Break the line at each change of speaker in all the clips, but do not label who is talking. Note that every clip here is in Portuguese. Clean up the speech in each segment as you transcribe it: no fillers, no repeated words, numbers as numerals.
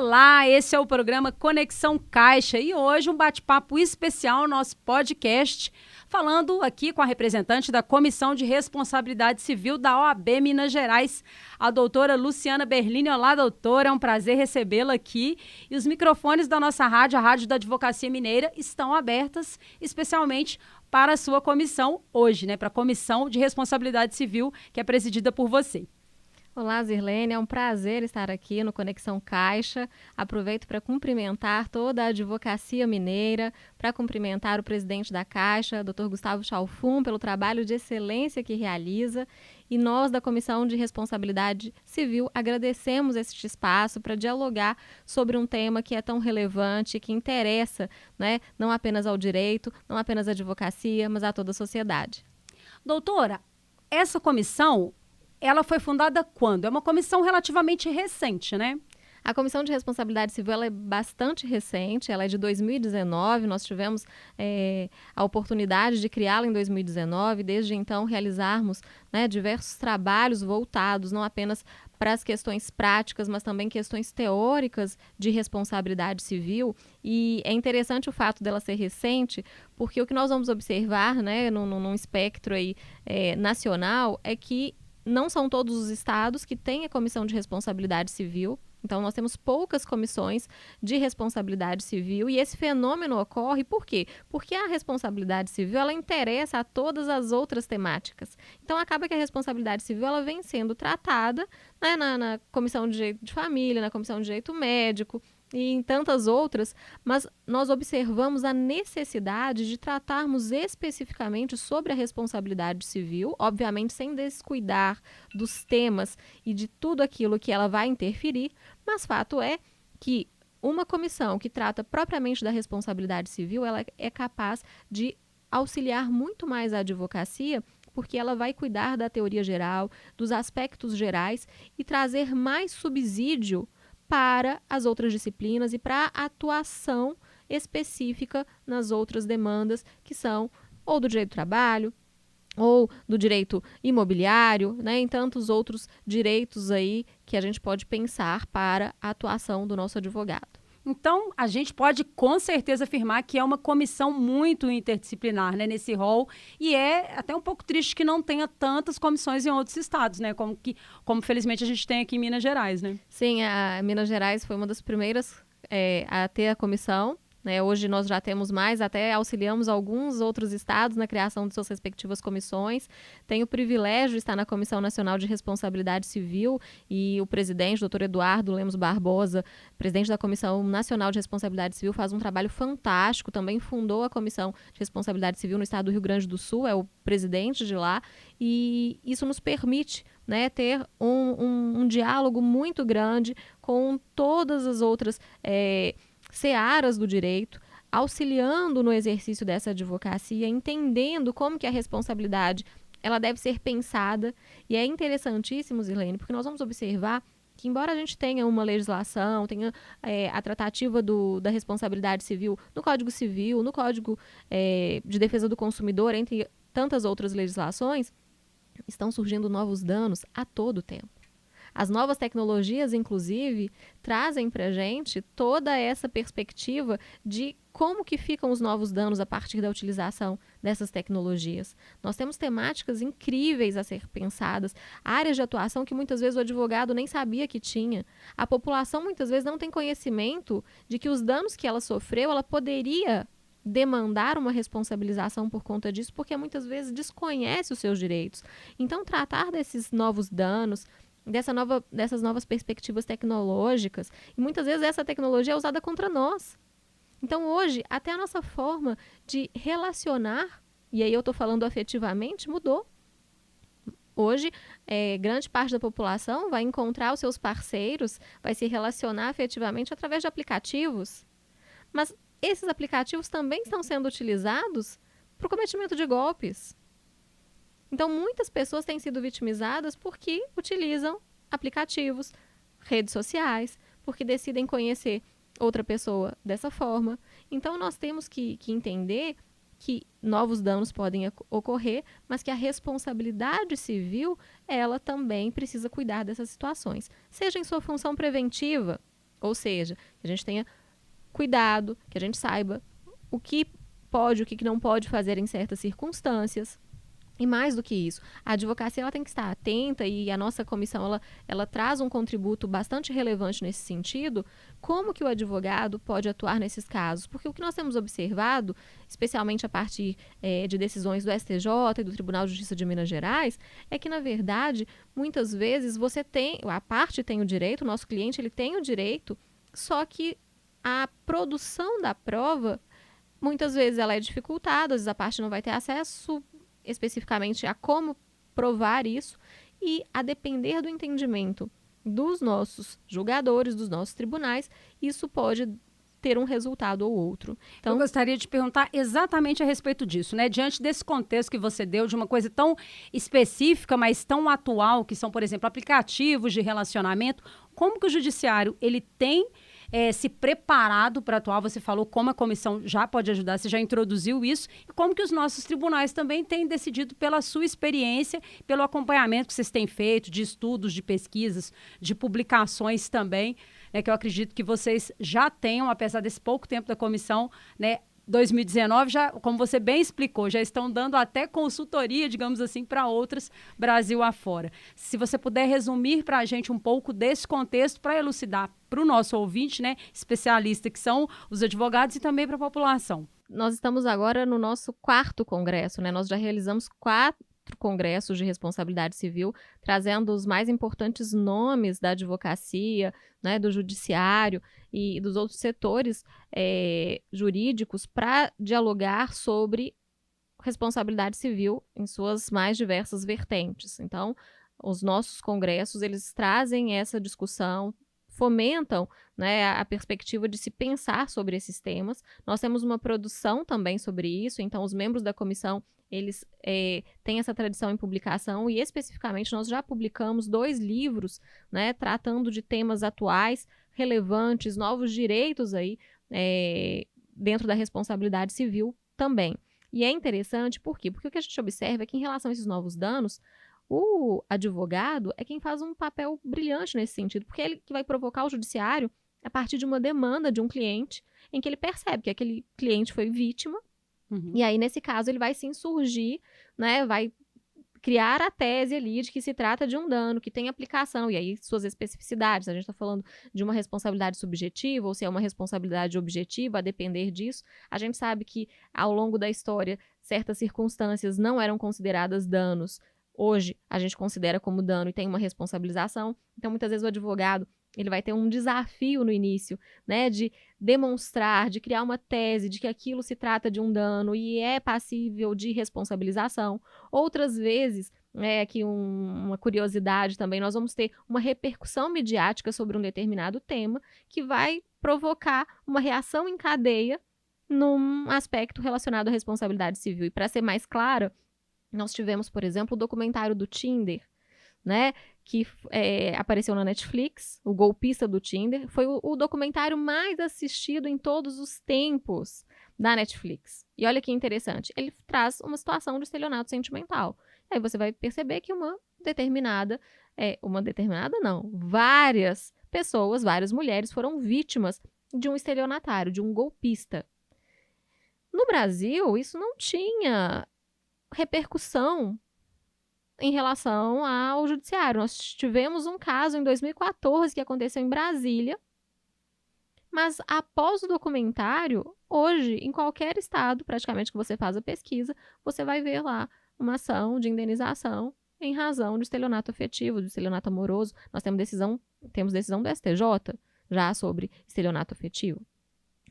Olá, esse é o programa Conexão Caixa e hoje um bate-papo especial no nosso podcast, falando aqui com a representante da Comissão de Responsabilidade Civil da OAB Minas Gerais, a doutora Luciana Berlini. Olá, doutora, é um prazer recebê-la aqui. E os microfones da nossa rádio, a Rádio da Advocacia Mineira, estão abertas especialmente para a sua comissão hoje, para a Comissão de Responsabilidade Civil, que é presidida por você.
Olá, Zirlene, é um prazer estar aqui no Conexão Caixa. Aproveito para cumprimentar toda a advocacia mineira, para cumprimentar o presidente da Caixa, Dr. Gustavo Chalfun, pelo trabalho de excelência que realiza. E nós, da Comissão de Responsabilidade Civil, agradecemos este espaço para dialogar sobre um tema que é tão relevante, que interessa, não apenas ao direito, não apenas à advocacia, mas a toda a sociedade.
Doutora, essa comissão, ela foi fundada quando? É uma comissão relativamente recente, né?
A Comissão de Responsabilidade Civil ela é bastante recente, ela é de 2019, nós tivemos a oportunidade de criá-la em 2019, desde então realizarmos diversos trabalhos voltados não apenas para as questões práticas, mas também questões teóricas de responsabilidade civil. E é interessante o fato dela ser recente, porque o que nós vamos observar num espectro aí, nacional é que não são todos os estados que têm a Comissão de Responsabilidade Civil. Então, nós temos poucas comissões de responsabilidade civil e esse fenômeno ocorre por quê? Porque a responsabilidade civil, ela interessa a todas as outras temáticas. Então, acaba que a responsabilidade civil, ela vem sendo tratada na Comissão de Direito de Família, na Comissão de Direito Médico, e em tantas outras, mas nós observamos a necessidade de tratarmos especificamente sobre a responsabilidade civil, obviamente sem descuidar dos temas e de tudo aquilo que ela vai interferir, mas fato é que uma comissão que trata propriamente da responsabilidade civil, ela é capaz de auxiliar muito mais a advocacia, porque ela vai cuidar da teoria geral, dos aspectos gerais e trazer mais subsídio para as outras disciplinas e para a atuação específica nas outras demandas que são ou do direito do trabalho, ou do direito imobiliário, em tantos outros direitos aí que a gente pode pensar para a atuação do nosso advogado.
Então, a gente pode com certeza afirmar que é uma comissão muito interdisciplinar, nesse rol, e é até um pouco triste que não tenha tantas comissões em outros estados, como felizmente a gente tem aqui em Minas Gerais, né?
Sim, a Minas Gerais foi uma das primeiras a ter a comissão. Hoje nós já temos mais, até auxiliamos alguns outros estados na criação de suas respectivas comissões. Tenho o privilégio de estar na Comissão Nacional de Responsabilidade Civil e o presidente, Dr. Eduardo Lemos Barbosa, presidente da Comissão Nacional de Responsabilidade Civil, faz um trabalho fantástico, também fundou a Comissão de Responsabilidade Civil no estado do Rio Grande do Sul, é o presidente de lá, e isso nos permite ter um diálogo muito grande com todas as outras searas do direito, auxiliando no exercício dessa advocacia, entendendo como que a responsabilidade ela deve ser pensada. E é interessantíssimo, Zirlene, porque nós vamos observar que, embora a gente tenha uma legislação, tenha a tratativa da responsabilidade civil no Código Civil, no Código de Defesa do Consumidor, entre tantas outras legislações, estão surgindo novos danos a todo tempo. As novas tecnologias, inclusive, trazem para a gente toda essa perspectiva de como que ficam os novos danos a partir da utilização dessas tecnologias. Nós temos temáticas incríveis a ser pensadas, áreas de atuação que muitas vezes o advogado nem sabia que tinha. A população muitas vezes não tem conhecimento de que os danos que ela sofreu, ela poderia demandar uma responsabilização por conta disso, porque muitas vezes desconhece os seus direitos. Então, tratar desses novos danos, dessas novas perspectivas tecnológicas, e muitas vezes essa tecnologia é usada contra nós. Então, hoje, até a nossa forma de relacionar, e aí eu estou falando afetivamente, mudou. Hoje, grande parte da população vai encontrar os seus parceiros, vai se relacionar afetivamente através de aplicativos. Mas esses aplicativos também estão sendo utilizados para o cometimento de golpes. Então, muitas pessoas têm sido vitimizadas porque utilizam aplicativos, redes sociais, porque decidem conhecer outra pessoa dessa forma. Então, nós temos que entender que novos danos podem ocorrer, mas que a responsabilidade civil, ela também precisa cuidar dessas situações. Seja em sua função preventiva, Ou seja, que a gente tenha cuidado, que a gente saiba o que pode, o que não pode fazer em certas circunstâncias. E mais do que isso, a advocacia ela tem que estar atenta e a nossa comissão ela traz um contributo bastante relevante nesse sentido, como que o advogado pode atuar nesses casos. Porque o que nós temos observado, especialmente a partir de decisões do STJ e do Tribunal de Justiça de Minas Gerais, é que, na verdade, muitas vezes a parte tem o direito, o nosso cliente ele tem o direito, só que a produção da prova, muitas vezes ela é dificultada, às vezes a parte não vai ter acesso especificamente a como provar isso, e a depender do entendimento dos nossos julgadores, dos nossos tribunais, isso pode ter um resultado ou outro.
Então, eu gostaria de perguntar exatamente a respeito disso, né? Diante desse contexto que você deu, de uma coisa tão específica, mas tão atual, que são, por exemplo, aplicativos de relacionamento, como que o judiciário ele tem se preparado para atuar? Você falou como a comissão já pode ajudar, você já introduziu isso, e como que os nossos tribunais também têm decidido pela sua experiência, pelo acompanhamento que vocês têm feito, de estudos, de pesquisas, de publicações também, né, que eu acredito que vocês já tenham, apesar desse pouco tempo da comissão, né, 2019, já, como você bem explicou, já estão dando até consultoria, digamos assim, para outras Brasil afora. Se você puder resumir para a gente um pouco desse contexto para elucidar para o nosso ouvinte, né, especialista, que são os advogados, e também para a população.
Nós estamos agora no nosso 4º congresso, né? Nós já realizamos 4 congressos de responsabilidade civil, trazendo os mais importantes nomes da advocacia, né, do judiciário e dos outros setores jurídicos para dialogar sobre responsabilidade civil em suas mais diversas vertentes. Então, os nossos congressos, eles trazem essa discussão, fomentam, né, a perspectiva de se pensar sobre esses temas. Nós temos uma produção também sobre isso, então os membros da comissão eles têm essa tradição em publicação e, especificamente, nós já publicamos 2 livros, né, tratando de temas atuais, relevantes, novos direitos aí, dentro da responsabilidade civil também. E é interessante, por quê? Porque o que a gente observa é que, em relação a esses novos danos, o advogado é quem faz um papel brilhante nesse sentido, porque ele que vai provocar o judiciário a partir de uma demanda de um cliente em que ele percebe que aquele cliente foi vítima. Uhum. E aí, nesse caso, ele vai se insurgir, né, vai criar a tese ali de que se trata de um dano, que tem aplicação, e aí suas especificidades. A gente está falando de uma responsabilidade subjetiva, ou se é uma responsabilidade objetiva, a depender disso. A gente sabe que, ao longo da história, certas circunstâncias não eram consideradas danos. Hoje, a gente considera como dano e tem uma responsabilização. Então, muitas vezes, o advogado ele vai ter um desafio no início, né, de demonstrar, de criar uma tese de que aquilo se trata de um dano e é passível de responsabilização. Outras vezes, aqui uma curiosidade também, nós vamos ter uma repercussão midiática sobre um determinado tema que vai provocar uma reação em cadeia num aspecto relacionado à responsabilidade civil. E, para ser mais clara, nós tivemos, por exemplo, o documentário do Tinder, né, que apareceu na Netflix, O Golpista do Tinder, foi o documentário mais assistido em todos os tempos da Netflix. E olha que interessante, ele traz uma situação de estelionato sentimental. Aí você vai perceber que várias pessoas, várias mulheres foram vítimas de um estelionatário, de um golpista. No Brasil, isso não tinha repercussão em relação ao judiciário. Nós tivemos um caso em 2014 que aconteceu em Brasília, mas após o documentário, hoje, em qualquer estado, praticamente, que você faz a pesquisa, você vai ver lá uma ação de indenização em razão de estelionato afetivo, de estelionato amoroso. Nós temos decisão do STJ já sobre estelionato afetivo.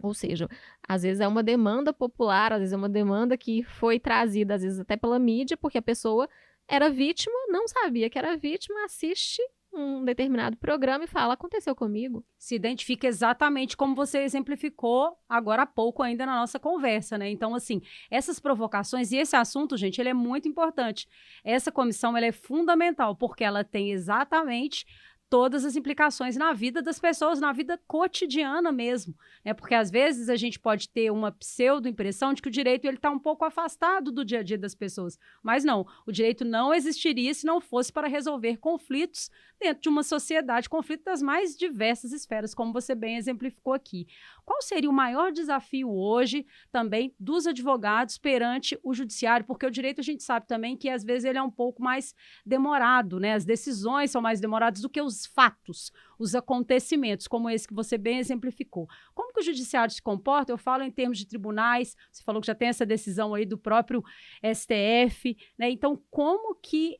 Ou seja, às vezes é uma demanda popular, às vezes é uma demanda que foi trazida, às vezes até pela mídia, porque a pessoa era vítima, não sabia que era vítima, assiste um determinado programa e fala, aconteceu comigo.
Se identifica exatamente como você exemplificou agora há pouco ainda na nossa conversa, né? Então, assim, essas provocações e esse assunto, gente, ele é muito importante. Essa comissão, ela é fundamental, porque ela tem exatamente todas as implicações na vida das pessoas, na vida cotidiana mesmo, né? Porque às vezes a gente pode ter uma pseudo-impressão de que o direito ele está um pouco afastado do dia a dia das pessoas, mas não, o direito não existiria se não fosse para resolver conflitos dentro de uma sociedade, conflitos das mais diversas esferas, como você bem exemplificou aqui. Qual seria o maior desafio hoje também dos advogados perante o judiciário? Porque o direito a gente sabe também que às vezes ele é um pouco mais demorado, né? As decisões são mais demoradas do que os fatos, os acontecimentos, como esse que você bem exemplificou. Como que o judiciário se comporta? Eu falo em termos de tribunais, você falou que já tem essa decisão aí do próprio STF, né? Então, como que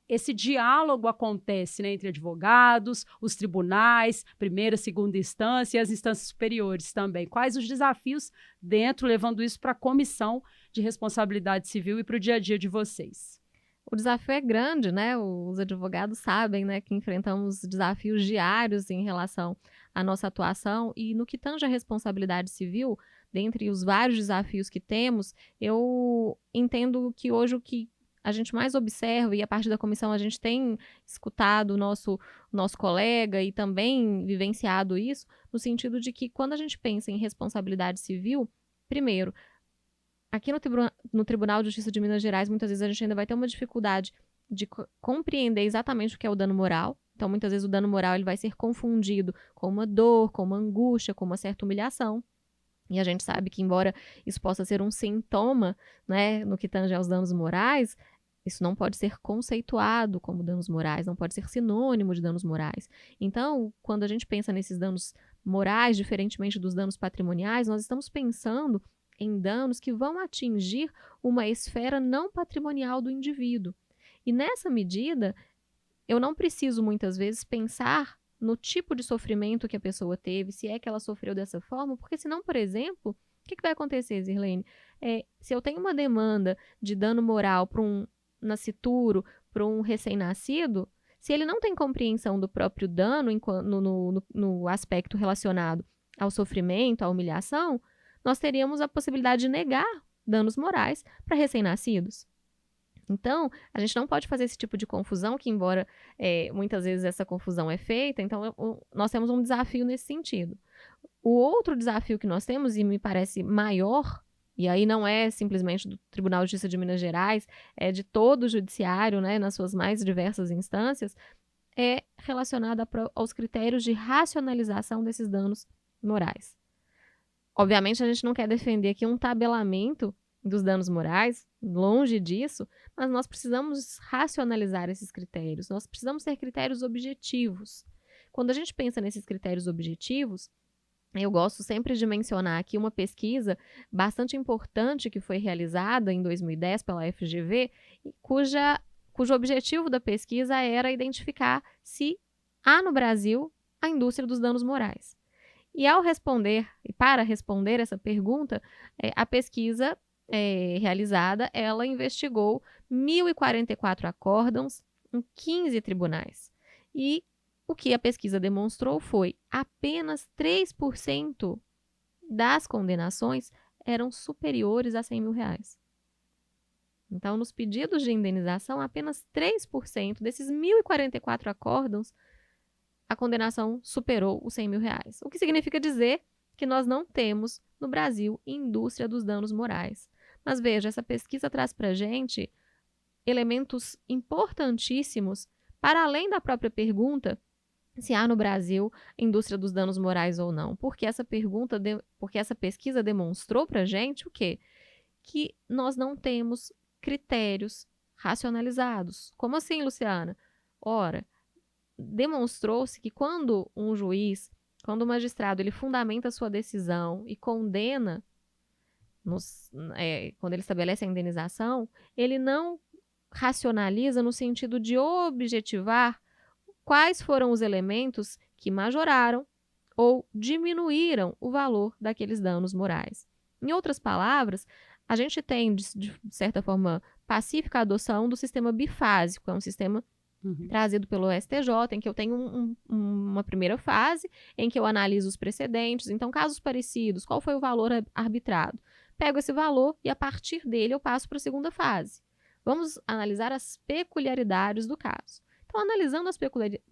esse diálogo acontece, né, entre advogados, os tribunais, primeira, segunda instância e as instâncias superiores também? Quais os desafios dentro, levando isso para a comissão de responsabilidade civil e para o dia a dia de vocês?
O desafio é grande, né? Os advogados sabem, né, que enfrentamos desafios diários em relação à nossa atuação e no que tange a responsabilidade civil, dentre os vários desafios que temos, eu entendo que hoje o que a gente mais observa, e a partir da comissão a gente tem escutado o nosso colega e também vivenciado isso, no sentido de que quando a gente pensa em responsabilidade civil, primeiro, aqui no Tribunal de Justiça de Minas Gerais, muitas vezes a gente ainda vai ter uma dificuldade de compreender exatamente o que é o dano moral. Então, muitas vezes o dano moral ele vai ser confundido com uma dor, com uma angústia, com uma certa humilhação. E a gente sabe que, embora isso possa ser um sintoma, né, no que tange aos danos morais, isso não pode ser conceituado como danos morais, não pode ser sinônimo de danos morais. Então, quando a gente pensa nesses danos morais, diferentemente dos danos patrimoniais, nós estamos pensando em danos que vão atingir uma esfera não patrimonial do indivíduo. E nessa medida, eu não preciso muitas vezes pensar no tipo de sofrimento que a pessoa teve, se é que ela sofreu dessa forma, porque senão, por exemplo, o que vai acontecer, Zirlene? Se eu tenho uma demanda de dano moral para um nascituro, para um recém-nascido, se ele não tem compreensão do próprio dano no aspecto relacionado ao sofrimento, à humilhação, nós teríamos a possibilidade de negar danos morais para recém-nascidos. Então, a gente não pode fazer esse tipo de confusão, que embora muitas vezes essa confusão é feita, então nós temos um desafio nesse sentido. O outro desafio que nós temos, e me parece maior, e aí não é simplesmente do Tribunal de Justiça de Minas Gerais, é de todo o judiciário, né, nas suas mais diversas instâncias, é relacionado aos critérios de racionalização desses danos morais. Obviamente, a gente não quer defender aqui um tabelamento dos danos morais, longe disso, mas nós precisamos racionalizar esses critérios, nós precisamos ter critérios objetivos. Quando a gente pensa nesses critérios objetivos, eu gosto sempre de mencionar aqui uma pesquisa bastante importante que foi realizada em 2010 pela FGV, cujo objetivo da pesquisa era identificar se há no Brasil a indústria dos danos morais. E para responder essa pergunta, a pesquisa realizada, ela investigou 1.044 acórdãos em 15 tribunais. E o que a pesquisa demonstrou foi apenas 3% das condenações eram superiores a R$100 mil. Então, nos pedidos de indenização, apenas 3% desses 1.044 acórdãos, a condenação superou os R$100 mil. O que significa dizer que nós não temos no Brasil indústria dos danos morais. Mas veja, essa pesquisa traz para a gente elementos importantíssimos para além da própria pergunta se há no Brasil indústria dos danos morais ou não. Porque essa pesquisa demonstrou para a gente o quê? Que nós não temos critérios racionalizados. Como assim, Luciana? Ora, demonstrou-se que quando um juiz, quando o magistrado, ele fundamenta a sua decisão e condena, quando ele estabelece a indenização, ele não racionaliza no sentido de objetivar quais foram os elementos que majoraram ou diminuíram o valor daqueles danos morais. Em outras palavras, a gente tem, de certa forma, pacífica adoção do sistema bifásico, é um sistema trazido pelo STJ, em que eu tenho uma primeira fase, em que eu analiso os precedentes, então casos parecidos, qual foi o valor arbitrado? Pego esse valor e a partir dele eu passo para a segunda fase. Vamos analisar as peculiaridades do caso. Então, analisando as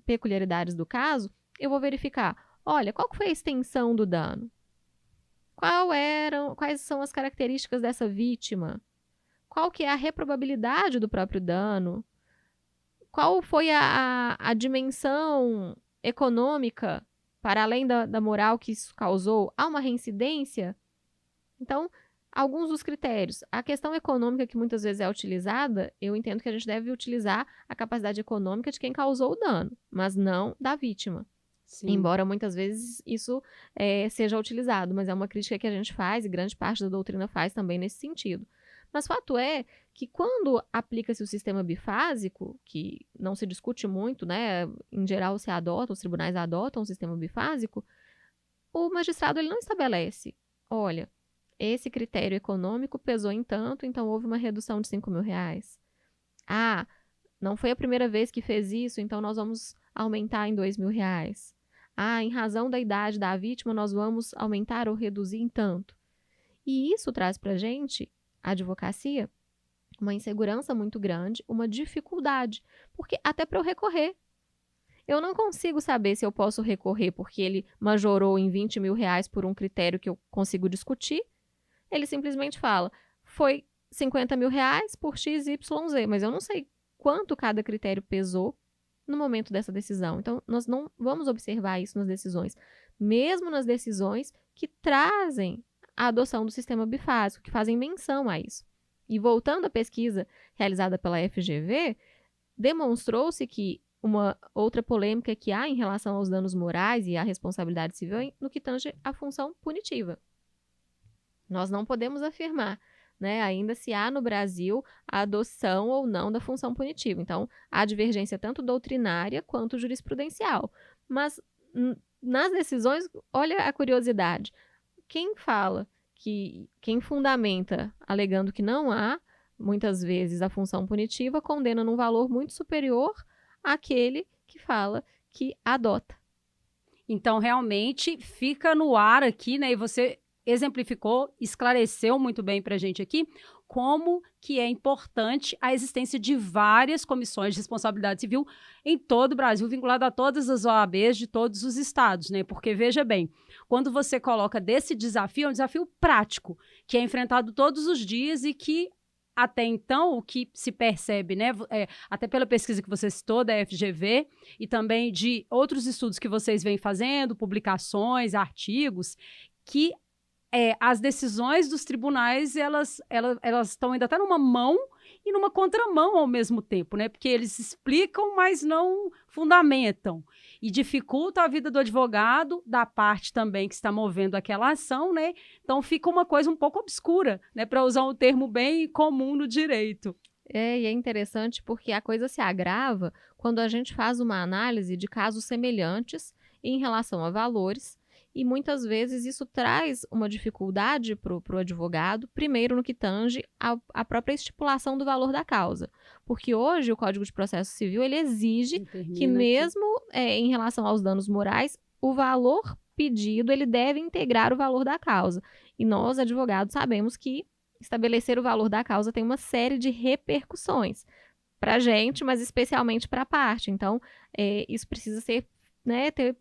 peculiaridades do caso, eu vou verificar, olha, qual foi a extensão do dano? Quais são as características dessa vítima? Qual que é a reprobabilidade do próprio dano? Qual foi a dimensão econômica, para além da moral que isso causou? Há uma reincidência? Então, alguns dos critérios. A questão econômica que muitas vezes é utilizada, eu entendo que a gente deve utilizar a capacidade econômica de quem causou o dano, mas não da vítima. Sim. Embora muitas vezes isso seja utilizado, mas é uma crítica que a gente faz e grande parte da doutrina faz também nesse sentido. Mas fato é que quando aplica-se o sistema bifásico, que não se discute muito, né, em geral os tribunais adotam o sistema bifásico, o magistrado ele não estabelece, olha, esse critério econômico pesou em tanto, então houve uma redução de R$5.000. Ah, não foi a primeira vez que fez isso, então nós vamos aumentar em R$2.000. Ah, em razão da idade da vítima, nós vamos aumentar ou reduzir em tanto. E isso traz para a gente, a advocacia, uma insegurança muito grande, uma dificuldade, porque até para eu recorrer. Eu não consigo saber se eu posso recorrer porque ele majorou em R$20.000 por um critério que eu consigo discutir. Ele simplesmente fala, foi R$50.000 por X, Y, Z, mas eu não sei quanto cada critério pesou no momento dessa decisão. Então, nós não vamos observar isso nas decisões. Mesmo nas decisões que trazem a adoção do sistema bifásico, que fazem menção a isso. E voltando à pesquisa realizada pela FGV, demonstrou-se que uma outra polêmica que há em relação aos danos morais e à responsabilidade civil é no que tange à função punitiva. Nós não podemos afirmar, né, ainda se há no Brasil a adoção ou não da função punitiva. Então, há divergência tanto doutrinária quanto jurisprudencial. Mas, nas decisões, olha a curiosidade. Quem fundamenta alegando que não há, muitas vezes, a função punitiva, condena num valor muito superior àquele que fala que adota.
Então, realmente, fica no ar aqui, né, e você exemplificou, esclareceu muito bem para a gente aqui como que é importante a existência de várias comissões de responsabilidade civil em todo o Brasil, vinculado a todas as OABs de todos os estados, né? Porque, veja bem, quando você coloca desse desafio, é um desafio prático, que é enfrentado todos os dias e que, até então, o que se percebe, né, até pela pesquisa que você citou da FGV e também de outros estudos que vocês vêm fazendo, publicações, artigos, que as decisões dos tribunais, elas estão ainda até numa mão e numa contramão ao mesmo tempo, né? Porque eles explicam, mas não fundamentam. E dificulta a vida do advogado, da parte também que está movendo aquela ação, né? Então fica uma coisa um pouco obscura, né? Para usar um termo bem comum no direito.
E é interessante porque a coisa se agrava quando a gente faz uma análise de casos semelhantes em relação a valores. E muitas vezes isso traz uma dificuldade para o advogado, primeiro no que tange a própria estipulação do valor da causa. Porque hoje o Código de Processo Civil ele exige que mesmo em relação aos danos morais, o valor pedido ele deve integrar o valor da causa. E nós, advogados, sabemos que estabelecer o valor da causa tem uma série de repercussões para a gente, mas especialmente para a parte. Então, isso precisa ser, né, ter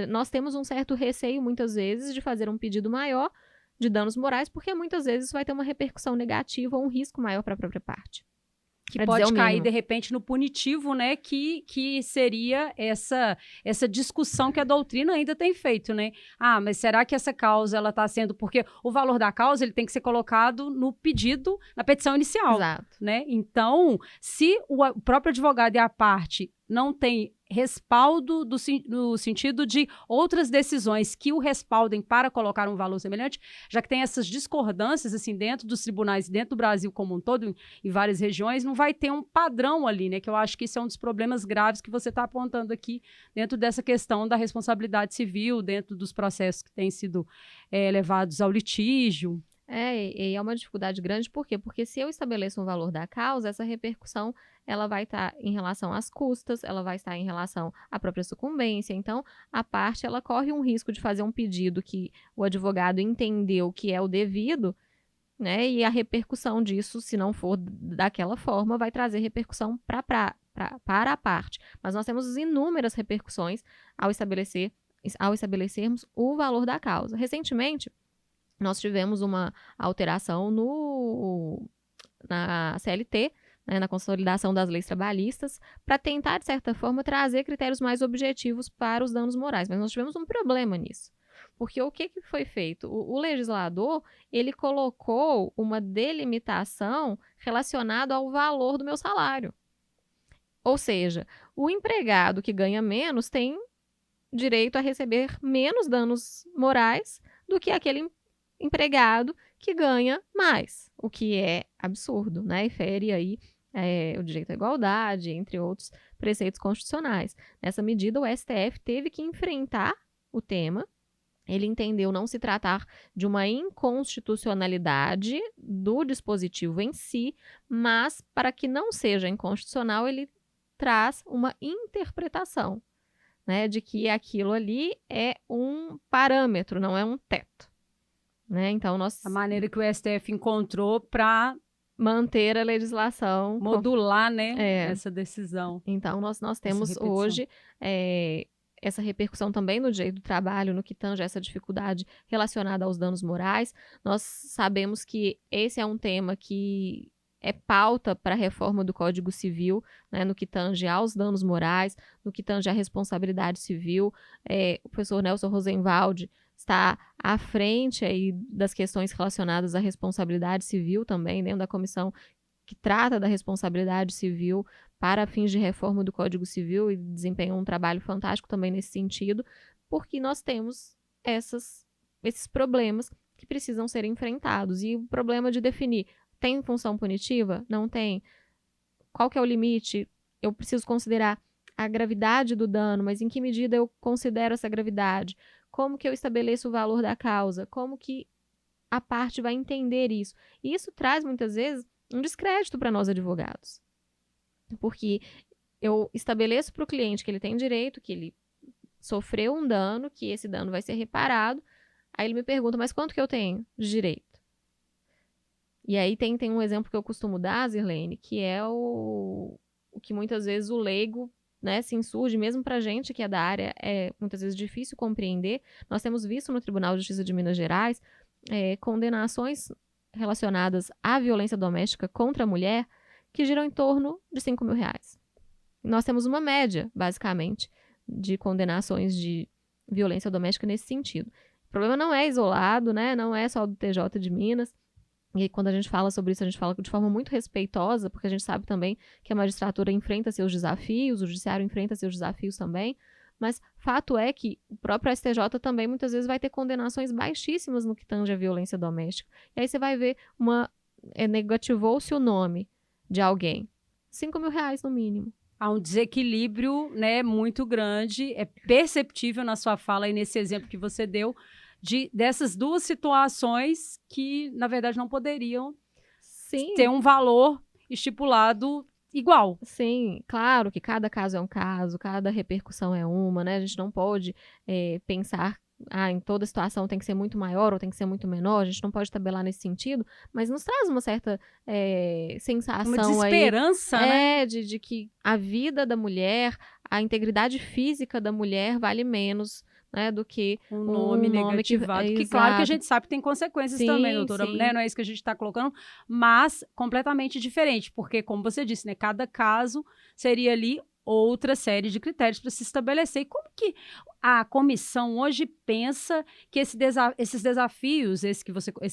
nós temos um certo receio, muitas vezes, de fazer um pedido maior de danos morais, porque muitas vezes isso vai ter uma repercussão negativa ou um risco maior para a própria parte.
Que pode cair, de repente, no punitivo, né? Que seria essa discussão que a doutrina ainda tem feito, né? Ah, mas será que essa causa, ela está sendo... Porque o valor da causa, ele tem que ser colocado no pedido, na petição inicial.
Exato.
Né? Então, se o próprio advogado e a parte não tem respaldo no sentido de outras decisões que o respaldem para colocar um valor semelhante, já que tem essas discordâncias assim dentro dos tribunais, dentro do Brasil como um todo, em várias regiões, não vai ter um padrão ali, né? Que eu acho que isso é um dos problemas graves que você está apontando aqui dentro dessa questão da responsabilidade civil, dentro dos processos que têm sido levados ao litígio.
E é uma dificuldade grande, por quê? Porque se eu estabeleço um valor da causa, essa repercussão ela vai estar em relação às custas, ela vai estar em relação à própria sucumbência. Então, a parte ela corre um risco de fazer um pedido que o advogado entendeu que é o devido né? E a repercussão disso, se não for daquela forma, vai trazer repercussão para a parte. Mas nós temos inúmeras repercussões ao estabelecermos o valor da causa. Recentemente, nós tivemos uma alteração na CLT, né, na consolidação das leis trabalhistas, para tentar, de certa forma, trazer critérios mais objetivos para os danos morais. Mas nós tivemos um problema nisso. Porque o que foi feito? O legislador, ele colocou uma delimitação relacionada ao valor do meu salário. Ou seja, o empregado que ganha menos tem direito a receber menos danos morais do que aquele empregado que ganha mais, o que é absurdo, né? E fere aí o direito à igualdade, entre outros preceitos constitucionais. Nessa medida, o STF teve que enfrentar o tema. Ele entendeu não se tratar de uma inconstitucionalidade do dispositivo em si, mas para que não seja inconstitucional, ele traz uma interpretação, né, de que aquilo ali é um parâmetro, não é um teto. Né? Então,
a maneira que o STF encontrou para
manter a legislação,
modular, né, essa decisão.
Então, nós temos hoje essa repercussão também no direito do trabalho, no que tange essa dificuldade relacionada aos danos morais. Nós sabemos que esse é um tema que é pauta para a reforma do Código Civil, né, no que tange aos danos morais, no que tange à responsabilidade civil. O professor Nelson Rosenwald está à frente aí das questões relacionadas à responsabilidade civil também, dentro da comissão que trata da responsabilidade civil para fins de reforma do Código Civil, e desempenha um trabalho fantástico também nesse sentido, porque nós temos esses problemas que precisam ser enfrentados. E o problema de definir, tem função punitiva? Não tem? Qual que é o limite? Eu preciso considerar a gravidade do dano, mas em que medida eu considero essa gravidade? Como que eu estabeleço o valor da causa? Como que a parte vai entender isso? E isso traz, muitas vezes, um descrédito para nós advogados. Porque eu estabeleço para o cliente que ele tem direito, que ele sofreu um dano, que esse dano vai ser reparado. Aí ele me pergunta, mas quanto que eu tenho de direito? E aí tem um exemplo que eu costumo dar, Zirlene, que é o que muitas vezes o leigo, né, se insurge, mesmo para a gente que é da área, é muitas vezes difícil compreender. Nós temos visto no Tribunal de Justiça de Minas Gerais condenações relacionadas à violência doméstica contra a mulher que giram em torno de R$5 mil. Nós temos uma média, basicamente, de condenações de violência doméstica nesse sentido. O problema não é isolado, né? Não é só do TJ de Minas. E quando a gente fala sobre isso, a gente fala de forma muito respeitosa, porque a gente sabe também que a magistratura enfrenta seus desafios, o judiciário enfrenta seus desafios também, mas fato é que o próprio STJ também muitas vezes vai ter condenações baixíssimas no que tange a violência doméstica. E aí você vai ver negativou-se o nome de alguém. R$5 mil no mínimo.
Há um desequilíbrio, né, muito grande, é perceptível na sua fala e nesse exemplo que você deu, dessas duas situações que, na verdade, não poderiam ter um valor estipulado igual.
Sim, claro que cada caso é um caso, cada repercussão é uma, né? A gente não pode pensar, em toda situação tem que ser muito maior ou tem que ser muito menor, a gente não pode tabelar nesse sentido, mas nos traz uma certa sensação
uma desesperança, né?
De que a vida da mulher, a integridade física da mulher vale menos, né, do que
um nome negativado. Que claro que a gente sabe que tem consequências também, doutora, né? Não é isso que a gente está colocando, mas completamente diferente, porque, como você disse, né, cada caso seria ali outra série de critérios para se estabelecer. E como que a comissão hoje pensa que esses desafios, esses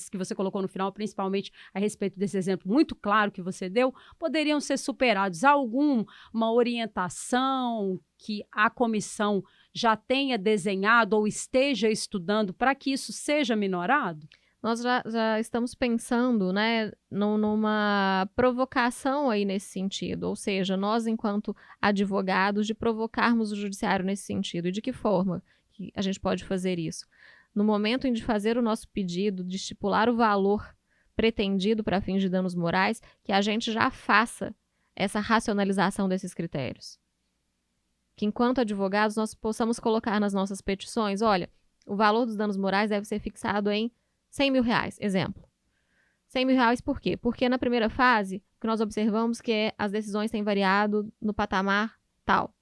que você colocou no final, principalmente a respeito desse exemplo muito claro que você deu, poderiam ser superados? Há alguma orientação que a comissão já tenha desenhado ou esteja estudando para que isso seja minorado?
Nós já estamos pensando, né, numa provocação aí nesse sentido, ou seja, nós enquanto advogados de provocarmos o judiciário nesse sentido. E de que forma que a gente pode fazer isso? No momento em de fazer o nosso pedido, de estipular o valor pretendido para fins de danos morais, que a gente já faça essa racionalização desses critérios. Que enquanto advogados nós possamos colocar nas nossas petições, olha, o valor dos danos morais deve ser fixado em R$100 mil, exemplo. R$100 mil por quê? Porque na primeira fase, o que nós observamos que as decisões têm variado no patamar tal.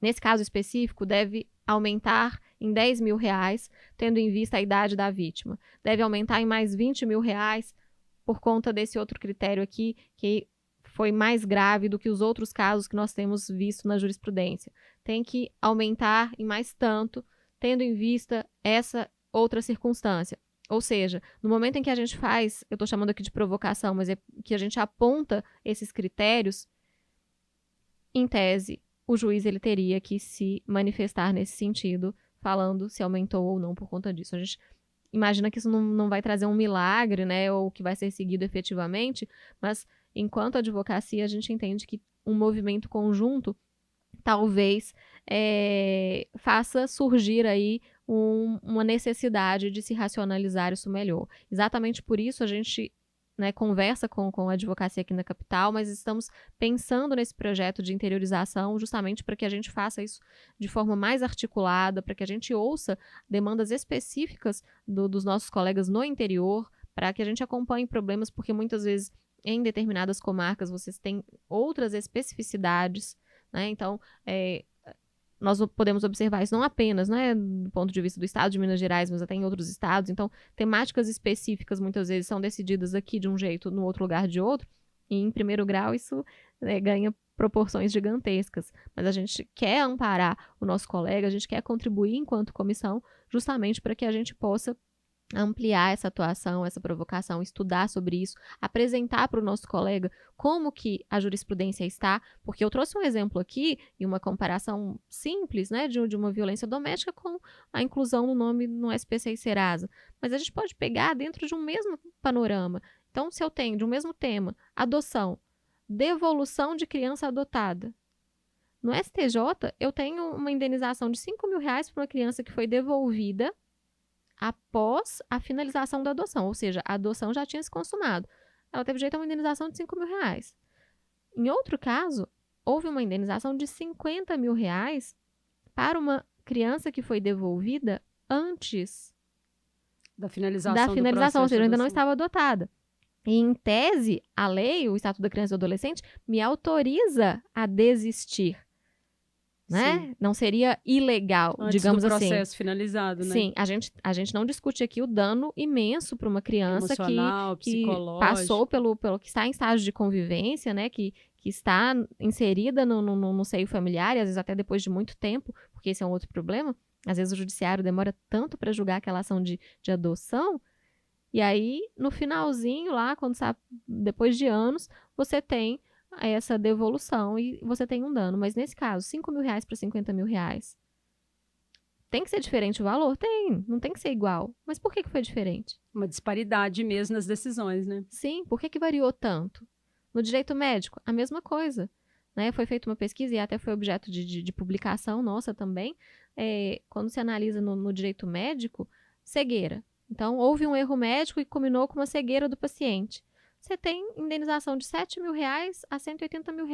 Nesse caso específico, deve aumentar em R$10 mil, tendo em vista a idade da vítima. Deve aumentar em mais R$20 mil por conta desse outro critério aqui, que foi mais grave do que os outros casos que nós temos visto na jurisprudência. Tem que aumentar em mais tanto, tendo em vista essa outra circunstância. Ou seja, no momento em que a gente faz, eu estou chamando aqui de provocação, mas é que a gente aponta esses critérios, em tese, o juiz ele teria que se manifestar nesse sentido, falando se aumentou ou não por conta disso. A gente imagina que isso não vai trazer um milagre, né, ou que vai ser seguido efetivamente, mas enquanto advocacia a gente entende que um movimento conjunto talvez faça surgir aí uma necessidade de se racionalizar isso melhor. Exatamente por isso a gente conversa com a advocacia aqui na capital, mas estamos pensando nesse projeto de interiorização justamente para que a gente faça isso de forma mais articulada, para que a gente ouça demandas específicas dos nossos colegas no interior, para que a gente acompanhe problemas, porque muitas vezes em determinadas comarcas vocês têm outras especificidades, né? Então, nós podemos observar isso não apenas, do ponto de vista do estado de Minas Gerais, mas até em outros estados. Então, temáticas específicas muitas vezes são decididas aqui de um jeito, no outro lugar de outro, e em primeiro grau isso ganha proporções gigantescas. Mas a gente quer amparar o nosso colega, a gente quer contribuir enquanto comissão, justamente para que a gente possa ampliar essa atuação, essa provocação, estudar sobre isso, apresentar para o nosso colega como que a jurisprudência está, porque eu trouxe um exemplo aqui e uma comparação simples, de uma violência doméstica com a inclusão no nome no SPC e Serasa, mas a gente pode pegar dentro de um mesmo panorama. Então, se eu tenho de um mesmo tema, adoção, devolução de criança adotada, no STJ eu tenho uma indenização de R$5 mil para uma criança que foi devolvida após a finalização da adoção, ou seja, a adoção já tinha se consumado. Ela teve direito a uma indenização de R$5 mil. Em outro caso, houve uma indenização de R$50 mil para uma criança que foi devolvida antes
da finalização,
ou seja, ainda não estava adotada. E, em tese, a lei, o Estatuto da Criança e do Adolescente, me autoriza a desistir. Não seria ilegal,
antes
digamos
do
assim.
processo finalizado, né?
Sim, a gente não discute aqui o dano imenso para uma criança que passou pelo que está em estágio de convivência, que está inserida no seio familiar, e às vezes até depois de muito tempo, porque esse é um outro problema. Às vezes o judiciário demora tanto para julgar aquela ação de adoção, e aí no finalzinho lá, quando sabe, depois de anos, você tem essa devolução e você tem um dano. Mas nesse caso, R$5 mil para R$50 mil. Tem que ser diferente o valor? Tem, não tem que ser igual. Mas por que foi diferente?
Uma disparidade mesmo nas decisões, né?
Sim, por que variou tanto? No direito médico, a mesma coisa. Foi feita uma pesquisa e até foi objeto de publicação nossa também. Quando se analisa no direito médico, cegueira. Então, houve um erro médico e culminou com uma cegueira do paciente. Você tem indenização de R$7 mil a R$180 mil.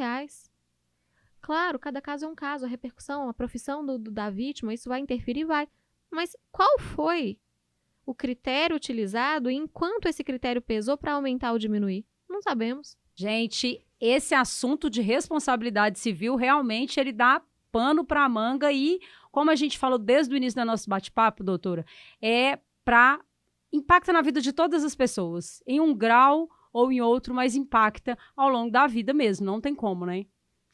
Claro, cada caso é um caso, a repercussão, a profissão da vítima, isso vai interferir, vai. Mas qual foi o critério utilizado e enquanto esse critério pesou para aumentar ou diminuir? Não sabemos.
Gente, esse assunto de responsabilidade civil, realmente, ele pano para a manga e, como a gente falou desde o início do nosso bate-papo, doutora, impacta na vida de todas as pessoas, em um grau ou em outro, mas impacta ao longo da vida mesmo, não tem como, né?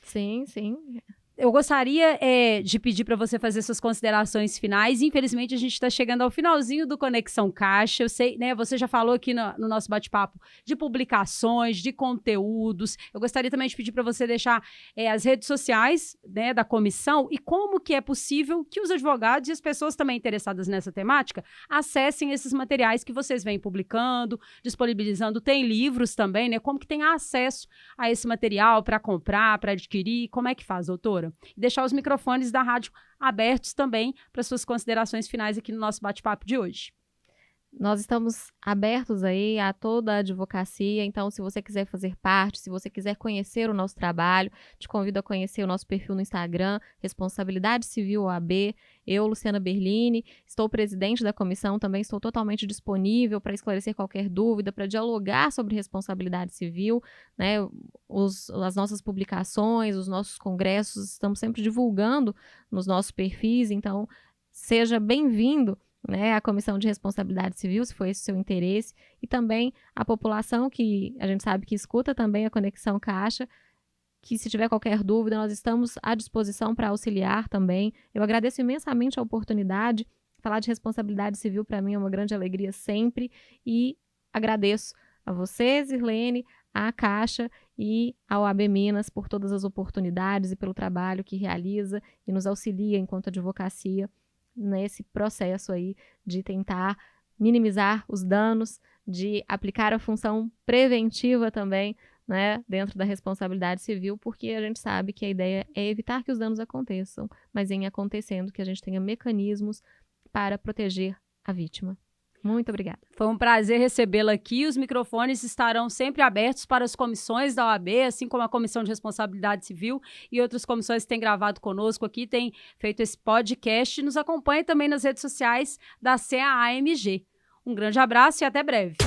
Sim, sim.
Eu gostaria de pedir para você fazer suas considerações finais. Infelizmente, a gente está chegando ao finalzinho do Conexão Caixa. Eu sei, você já falou aqui no nosso bate-papo de publicações, de conteúdos. Eu gostaria também de pedir para você deixar as redes sociais da comissão e como que é possível que os advogados e as pessoas também interessadas nessa temática acessem esses materiais que vocês vêm publicando, disponibilizando. Tem livros também, né? Como que tem acesso a esse material para comprar, para adquirir? Como é que faz, doutora? E deixar os microfones da rádio abertos também para suas considerações finais aqui no nosso bate-papo de hoje.
Nós estamos abertos aí a toda a advocacia, então se você quiser fazer parte, se você quiser conhecer o nosso trabalho, te convido a conhecer o nosso perfil no Instagram, Responsabilidade Civil OAB. Eu, Luciana Berlini, estou presidente da comissão, também estou totalmente disponível para esclarecer qualquer dúvida, para dialogar sobre responsabilidade civil, né? As nossas publicações, os nossos congressos, estamos sempre divulgando nos nossos perfis, então seja bem-vindo, né, a Comissão de Responsabilidade Civil, se for esse o seu interesse, e também a população que a gente sabe que escuta também a Conexão Caixa, que se tiver qualquer dúvida, nós estamos à disposição para auxiliar também. Eu agradeço imensamente a oportunidade. Falar de responsabilidade civil para mim é uma grande alegria sempre, e agradeço a você, Zirlene, à Caixa e ao AB Minas por todas as oportunidades e pelo trabalho que realiza e nos auxilia enquanto advocacia nesse processo aí de tentar minimizar os danos, de aplicar a função preventiva também, né, dentro da responsabilidade civil, porque a gente sabe que a ideia é evitar que os danos aconteçam, mas em acontecendo que a gente tenha mecanismos para proteger a vítima. Muito obrigada.
Foi um prazer recebê-la aqui. Os microfones estarão sempre abertos para as comissões da OAB, assim como a Comissão de Responsabilidade Civil e outras comissões que têm gravado conosco aqui, têm feito esse podcast. Nos acompanhe também nas redes sociais da CAAMG. Um grande abraço e até breve.